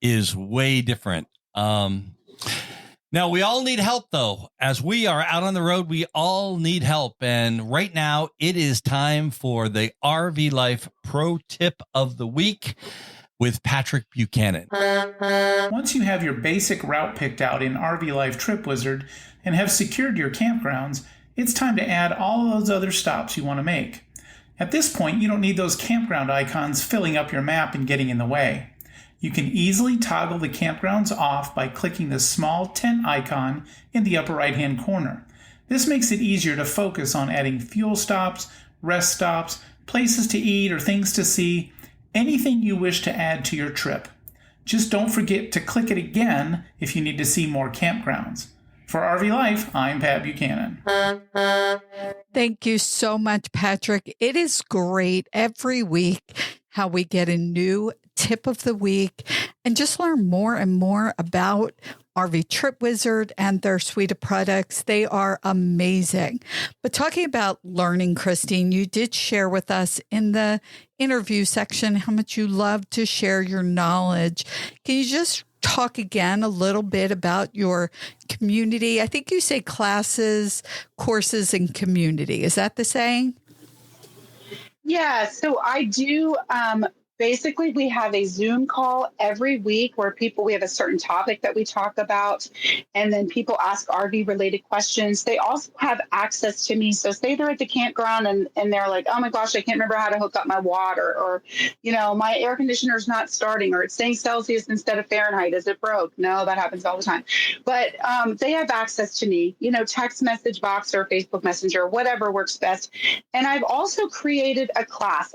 is way different. Now, we all need help, though. As we are out on the road, we all need help. And right now, it is time for the RV Life Pro Tip of the Week with Patrick Buchanan. Once you have your basic route picked out in RV Life Trip Wizard and have secured your campgrounds, it's time to add all those other stops you want to make. At this point, you don't need those campground icons filling up your map and getting in the way. You can easily toggle the campgrounds off by clicking the small tent icon in the upper right-hand corner. This makes it easier to focus on adding fuel stops, rest stops, places to eat or things to see, anything you wish to add to your trip. Just don't forget to click it again if you need to see more campgrounds. For RV Life, I'm Pat Buchanan. Thank you so much, Patrick. It is great every week how we get a new tip of the week and just learn more and more about RV Trip Wizard and their suite of products. They are amazing. But talking about learning, Christine, you did share with us in the interview section how much you love to share your knowledge. Can you just talk again a little bit about your community? I think you say classes, courses, and community. Is that the saying? Yeah, so I do. Basically, we have a Zoom call every week where we have a certain topic that we talk about, and then people ask RV related questions. They also have access to me. So say they're at the campground and they're like, oh my gosh, I can't remember how to hook up my water, or, my air conditioner is not starting, or it's saying Celsius instead of Fahrenheit. Is it broke? No, that happens all the time. But they have access to me, text message box or Facebook Messenger, whatever works best. And I've also created a class.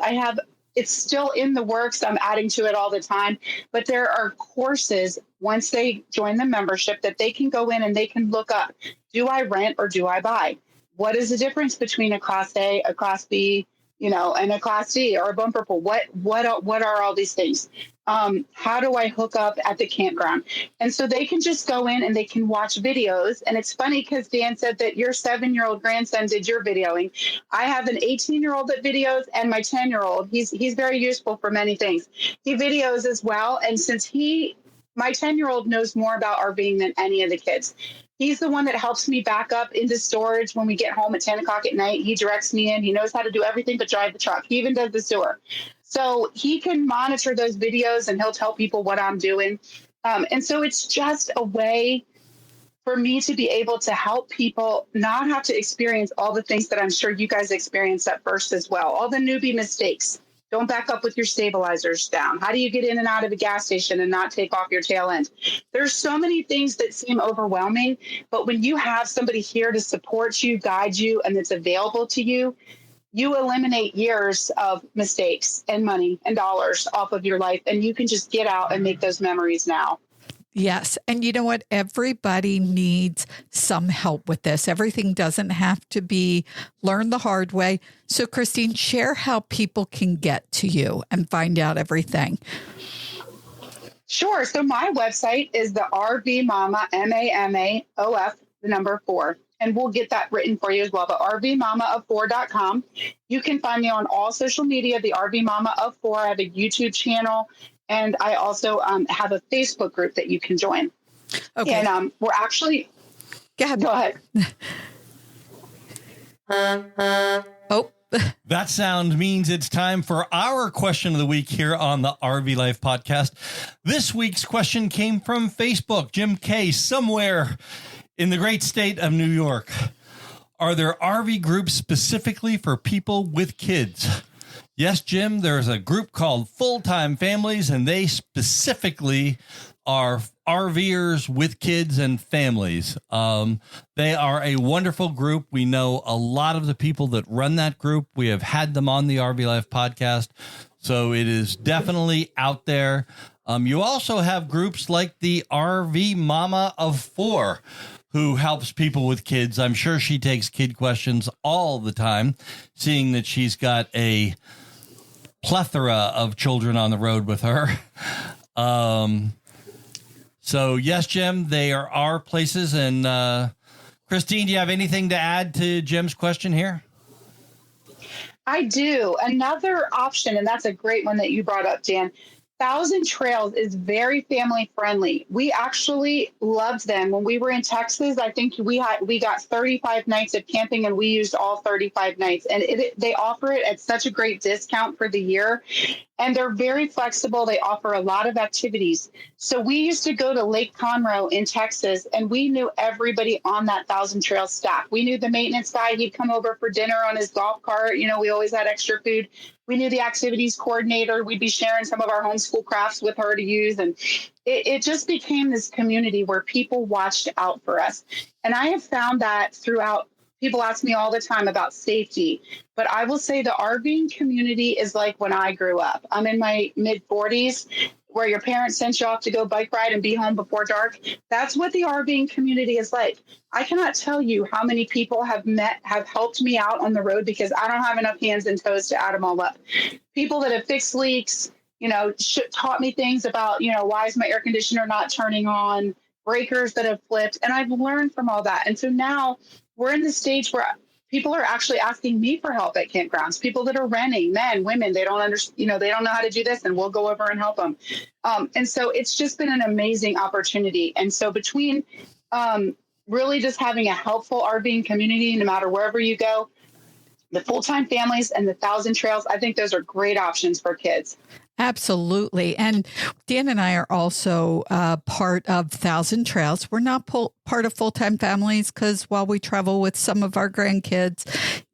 It's still in the works. I'm adding to it all the time, but there are courses once they join the membership that they can go in and they can look up, do I rent or do I buy? What is the difference between a Class A, a Class B, and a Class D or a bumper pool? What are all these things? How do I hook up at the campground? And so they can just go in and they can watch videos. And it's funny because Dan said that your 7-year-old grandson did your videoing. I have an 18-year-old that videos, and my 10-year-old, he's very useful for many things. He videos as well. And since my 10-year-old knows more about RVing than any of the kids. He's the one that helps me back up into storage when we get home at 10 o'clock at night. He directs me in. He knows how to do everything but drive the truck. He even does the sewer. So he can monitor those videos and he'll tell people what I'm doing. And so it's just a way for me to be able to help people not have to experience all the things that I'm sure you guys experienced at first as well. All the newbie mistakes. Don't back up with your stabilizers down. How do you get in and out of a gas station and not take off your tail end? There's so many things that seem overwhelming, but when you have somebody here to support you, guide you, and it's available to you, you eliminate years of mistakes and money and dollars off of your life, and you can just get out and make those memories now. Yes. And you know what? Everybody needs some help with this. Everything doesn't have to be learned the hard way. So, Christine, share how people can get to you and find out everything. Sure. So my website is the RV Mama, MAMAOF, the number 4. And we'll get that written for you as well, but RVMamaOf4.com. You can find me on all social media, the RV Mama of 4. I have a YouTube channel. And I also have a Facebook group that you can join. Okay. And we're actually... Go ahead. Oh. That sound means it's time for our question of the week here on the RV Life podcast. This week's question came from Facebook. Jim K. somewhere in the great state of New York. Are there RV groups specifically for people with kids? Yes, Jim, there's a group called Full-Time Families, and they specifically are RVers with kids and families. They are a wonderful group. We know a lot of the people that run that group. We have had them on the RV Life podcast, so it is definitely out there. You also have groups like the RV Mama of 4, who helps people with kids. I'm sure she takes kid questions all the time, seeing that she's got a plethora of children on the road with her. So yes, Jim, they are our places. And Christine, do you have anything to add to Jim's question here? I do. Another option, and that's a great one that you brought up, Dan. Thousand Trails is very family friendly. We actually loved them when we were in Texas. I think we got 35 nights of camping, and we used all 35 nights. And they offer it at such a great discount for the year, and they're very flexible. They offer a lot of activities. So we used to go to Lake Conroe in Texas, and we knew everybody on that Thousand Trails staff. We knew the maintenance guy. He'd come over for dinner on his golf cart. We always had extra food. We knew the activities coordinator. We'd be sharing some of our homeschool crafts with her to use. And it just became this community where people watched out for us. And I have found that throughout. People ask me all the time about safety, but I will say the RVing community is like when I grew up. I'm in my mid-40s, where your parents sent you off to go bike ride and be home before dark. That's what the RVing community is like. I cannot tell you how many people have helped me out on the road because I don't have enough hands and toes to add them all up. People that have fixed leaks, taught me things about, why is my air conditioner not turning on, breakers that have flipped. And I've learned from all that. And so now we're in the stage where people are actually asking me for help at campgrounds. People that are renting, men, women, they don't understand, they don't know how to do this, and we'll go over and help them. And so it's just been an amazing opportunity. And so between really just having a helpful RVing community, no matter wherever you go, the full-time families and the 1,000 Trails, I think those are great options for kids. Absolutely. And Dan and I are also part of 1,000 Trails. We're not part of full-time families because while we travel with some of our grandkids,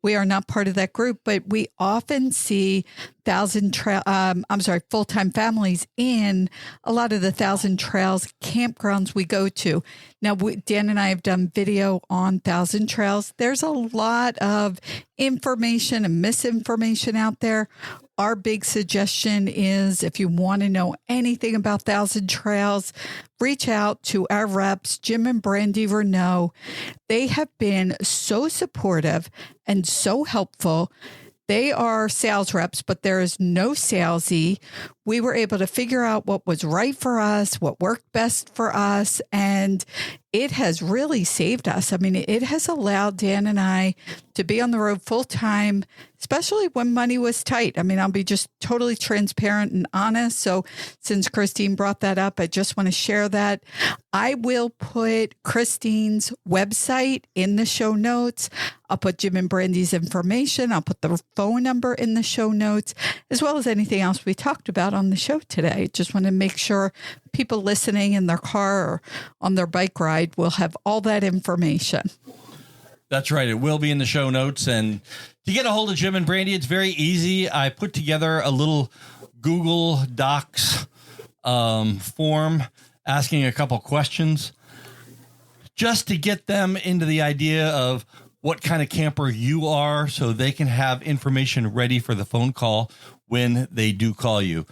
we are not part of that group, but we often see full-time families in a lot of the 1,000 Trails campgrounds we go to. Now, Dan and I have done video on 1,000 Trails. There's a lot of information and misinformation out there. Our big suggestion is if you want to know anything about 1,000 Trails, reach out to our reps, Jim and Brandy Reneau. They have been so supportive and so helpful. They are sales reps, but there is no salesy. We were able to figure out what was right for us, what worked best for us, and it has really saved us. I mean, it has allowed Dan and I to be on the road full time, especially when money was tight. I mean, I'll be just totally transparent and honest. So since Christine brought that up, I just want to share that. I will put Christine's website in the show notes. I'll put Jim and Brandy's information. I'll put the phone number in the show notes, as well as anything else we talked about on the show today. Just want to make sure people listening in their car or on their bike ride will have all that information. That's right. It will be in the show notes. And to get a hold of Jim and Brandy, it's very easy. I put together a little Google Docs form asking a couple questions just to get them into the idea of what kind of camper you are so they can have information ready for the phone call when they do call you.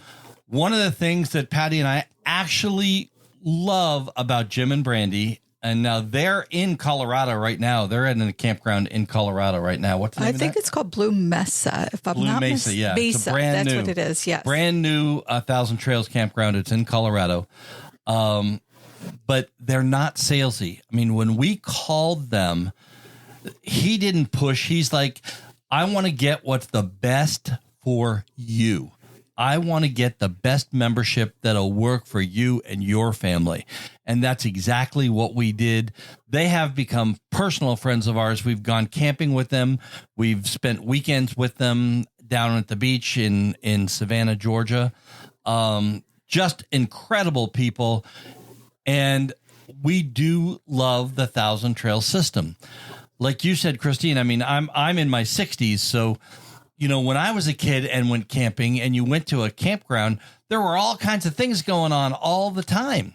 One of the things that Patty and I actually love about Jim and Brandy, and now they're in Colorado right now. They're at a campground in Colorado right now. What's the name I think it's called Blue Mesa. If I'm not Mesa, yeah. Mesa, that's what it is. Yes. Brand new 1,000 Trails campground. It's in Colorado. But they're not salesy. I mean, when we called them, he didn't push. He's like, I want to get what's the best for you. I want to get the best membership that'll work for you and your family. And that's exactly what we did. They have become personal friends of ours. We've gone camping with them. We've spent weekends with them down at the beach in Savannah, Georgia. Just incredible people. And we do love the 1,000 Trail system. Like you said, Christine, I mean, I'm in my 60s, so when I was a kid and went camping and you went to a campground, there were all kinds of things going on all the time.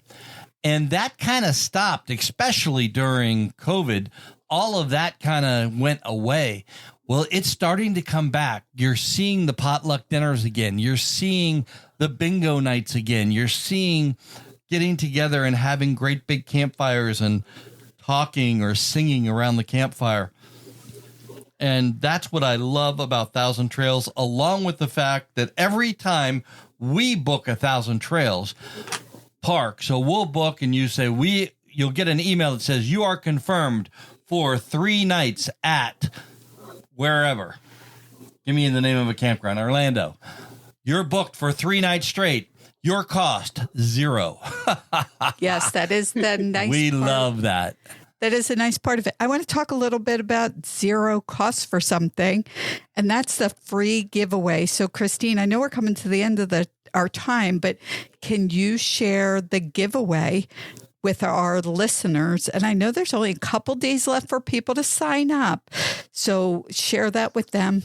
And that kind of stopped, especially during COVID. All of that kind of went away. Well, it's starting to come back. You're seeing the potluck dinners again. You're seeing the bingo nights again. You're seeing getting together and having great big campfires and talking or singing around the campfire. And that's what I love about 1,000 Trails, along with the fact that every time we book 1,000 Trails park, so we'll book and you say you'll get an email that says you are confirmed for 3 nights at wherever. Give me the name of a campground, Orlando. You're booked for 3 nights straight. Your cost, $0. Yes, that is the nice We part. love that. That is a nice part of it. I want to talk a little bit about zero costs for something, and that's the free giveaway. So, Christine, I know we're coming to the end of our time, but can you share the giveaway with our listeners? And I know there's only a couple days left for people to sign up, so share that with them.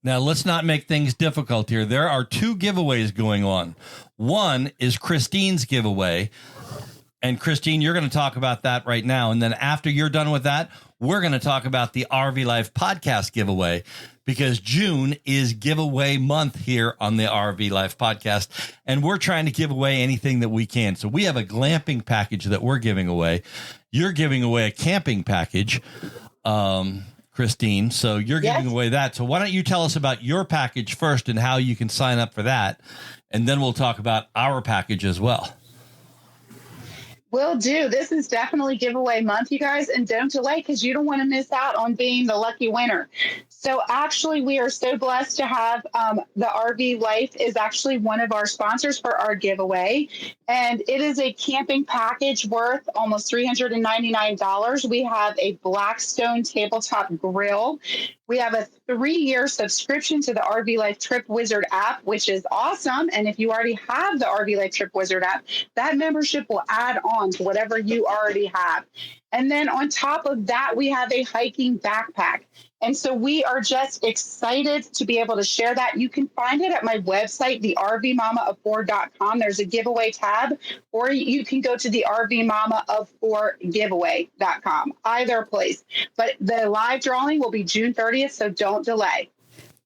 Now, let's not make things difficult here. There are 2 giveaways going on. One is Christine's giveaway. And Christine, you're going to talk about that right now. And then after you're done with that, we're going to talk about the RV Life podcast giveaway, because June is giveaway month here on the RV Life podcast. And we're trying to give away anything that we can. So we have a glamping package that we're giving away. You're giving away a camping package, Christine. So you're giving away that. So why don't you tell us about your package first and how you can sign up for that? and then we'll talk about our package as well. Will do. This is definitely giveaway month, you guys, and don't delay because you don't want to miss out on being the lucky winner. So actually, we are so blessed to have the RV Life is actually one of our sponsors for our giveaway. And it is a camping package worth almost $399. We have a Blackstone tabletop grill. We have a 3-year subscription to the RV Life Trip Wizard app, which is awesome. And if you already have the RV Life Trip Wizard app, that membership will add on to whatever you already have. And then on top of that, we have a hiking backpack. And so we are just excited to be able to share that. You can find it at my website, the RVMamaOf4.com. There's a giveaway tab, or you can go to the RVMamaOf4giveaway.com, either place. But the live drawing will be June 30th, so don't delay.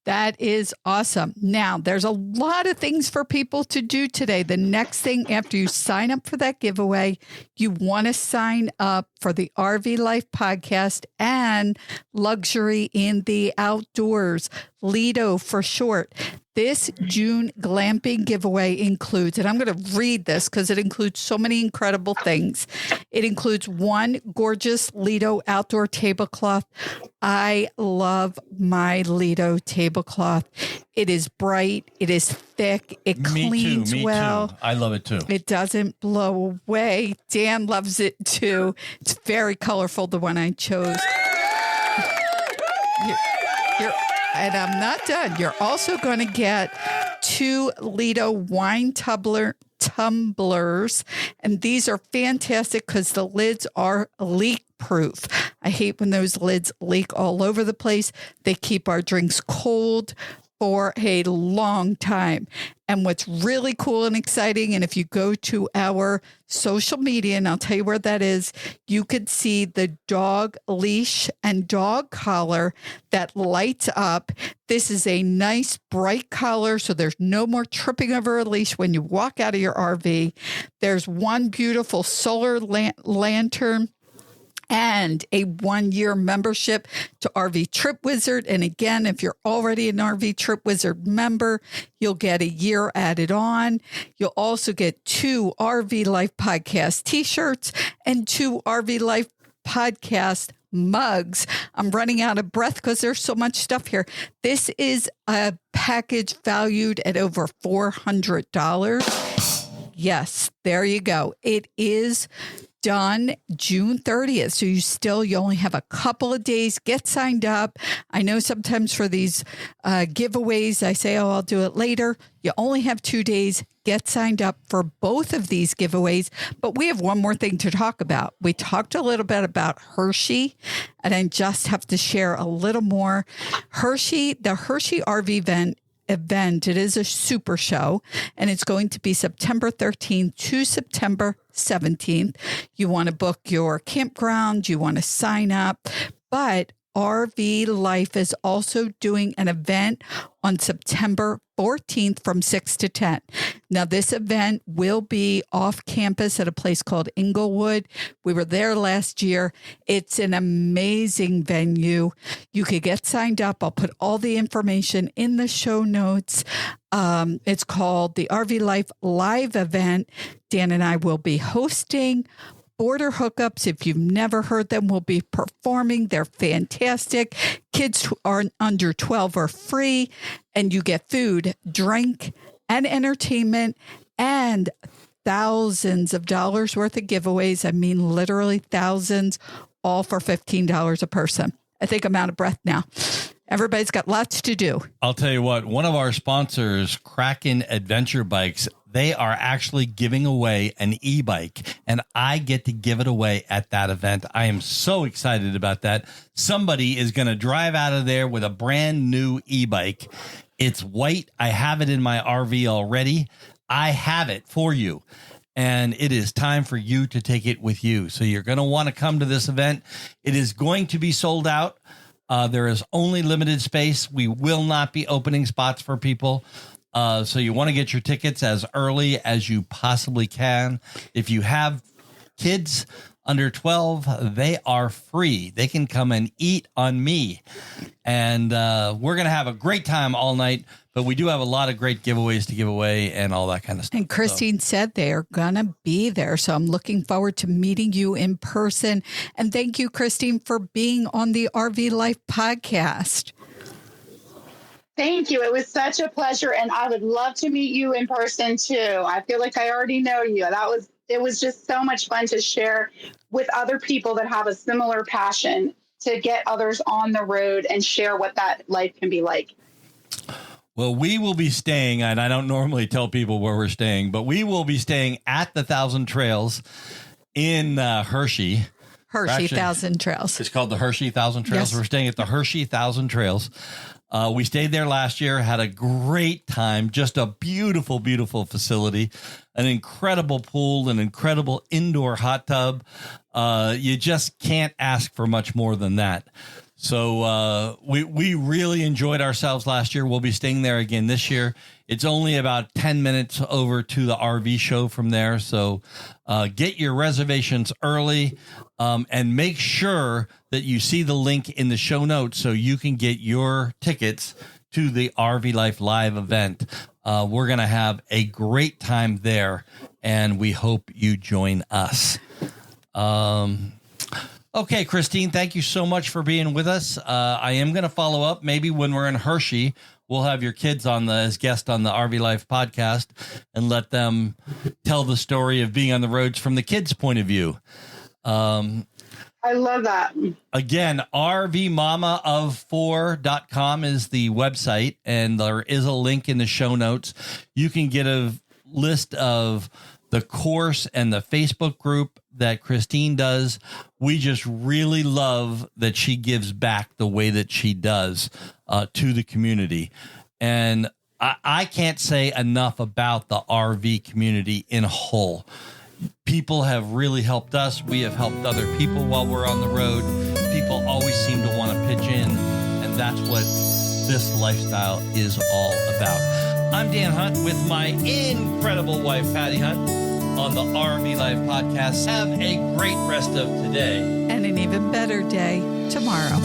That is awesome. Now, there's a lot of things for people to do today. The next thing after you sign up for that giveaway, you want to sign up for the RV Life podcast and Luxury in the Outdoors, Lido for short. This June glamping giveaway includes, and I'm going to read this because it includes so many incredible things. It includes one gorgeous Lido outdoor tablecloth. I love my Lido tablecloth. It is bright. It is thick. It cleans well. Me too. I love it too. It doesn't blow away. Dan loves it too. It's very colorful, the one I chose. And I'm not done. You're also going to get 2 Lido wine tumblers. And these are fantastic because the lids are leak proof. I hate when those lids leak all over the place. They keep our drinks cold for a long time. And what's really cool and exciting, and if you go to our social media, and I'll tell you where that is, you could see the dog leash and dog collar that lights up. This is a nice bright collar, so there's no more tripping over a leash when you walk out of your RV. There's one beautiful solar lantern and a 1-year membership to RV Trip Wizard. And again, if you're already an RV Trip Wizard member, you'll get a year added on. You'll also get 2 RV Life Podcast t-shirts and 2 RV Life Podcast mugs. I'm running out of breath because there's so much stuff here. This is a package valued at over $400. Yes, there you go. It is done June 30th. So you only have a couple of days. Get signed up. I know sometimes for these giveaways, I say, I'll do it later. You only have 2 days. Get signed up for both of these giveaways. But we have one more thing to talk about. We talked a little bit about Hershey, and I just have to share a little more. The Hershey RV event. It is a super show, and it's going to be September 13th to September 17th. You want to book your campground, you want to sign up, but RV Life is also doing an event on September 14th from 6 to 10. Now, this event will be off campus at a place called Inglewood. We were there last year. It's an amazing venue. You could get signed up. I'll put all the information in the show notes. It's called the RV Life Live event. Dan and I will be hosting. Border Hookups, if you've never heard them, will be performing. They're fantastic. Kids who are under 12 are free, and you get food, drink, and entertainment, and thousands of dollars worth of giveaways. I mean, literally thousands, all for $15 a person. I think I'm out of breath now. Everybody's got lots to do. I'll tell you what, one of our sponsors, Kraken Adventure Bikes, they are actually giving away an e-bike, and I get to give it away at that event. I am so excited about that. Somebody is going to drive out of there with a brand new e-bike. It's white. I have it in my RV already. I have it for you, and it is time for you to take it with you. So you're going to want to come to this event. It is going to be sold out. There is only limited space. We will not be opening spots for people. So you want to get your tickets as early as you possibly can. If you have kids, under 12, they are free. They can come and eat on me. And we're going to have a great time all night. But we do have a lot of great giveaways to give away and all that kind of stuff. And Christine said they're going to be there. So I'm looking forward to meeting you in person. And thank you, Christine, for being on the RV Life podcast. Thank you. It was such a pleasure. And I would love to meet you in person, too. I feel like I already know you. It was just so much fun to share with other people that have a similar passion to get others on the road and share what that life can be like. Well, we will be staying, and I don't normally tell people where we're staying, but we will be staying at the Thousand Trails in Hershey. Hershey Thousand Trails. It's called the Hershey Thousand Trails. Yes. We're staying at the Hershey Thousand Trails. We stayed there last year, had a great time, just a beautiful, beautiful facility, an incredible pool, an incredible indoor hot tub. You just can't ask for much more than that. So we really enjoyed ourselves last year. We'll be staying there again this year. It's only about 10 minutes over to the RV show from there. So get your reservations early and make sure that you see the link in the show notes so you can get your tickets to the RV Life Live event. We're going to have a great time there, and we hope you join us. Okay, Christine, thank you so much for being with us. I am going to follow up. Maybe when we're in Hershey, we'll have your kids as guests on the RV Life podcast and let them tell the story of being on the roads from the kids' point of view. I love that. Again, rvmamaof4.com is the website, and there is a link in the show notes. You can get a list of the course and the Facebook group that Christine does. We just really love that she gives back the way that she does to the community. And I can't say enough about the RV community in whole. People have really helped us. We have helped other people while we're on the road. People always seem to want to pitch in, and that's what this lifestyle is all about. I'm Dan Hunt with my incredible wife, Patty Hunt, on the RV Life podcast. Have a great rest of today. And an even better day tomorrow.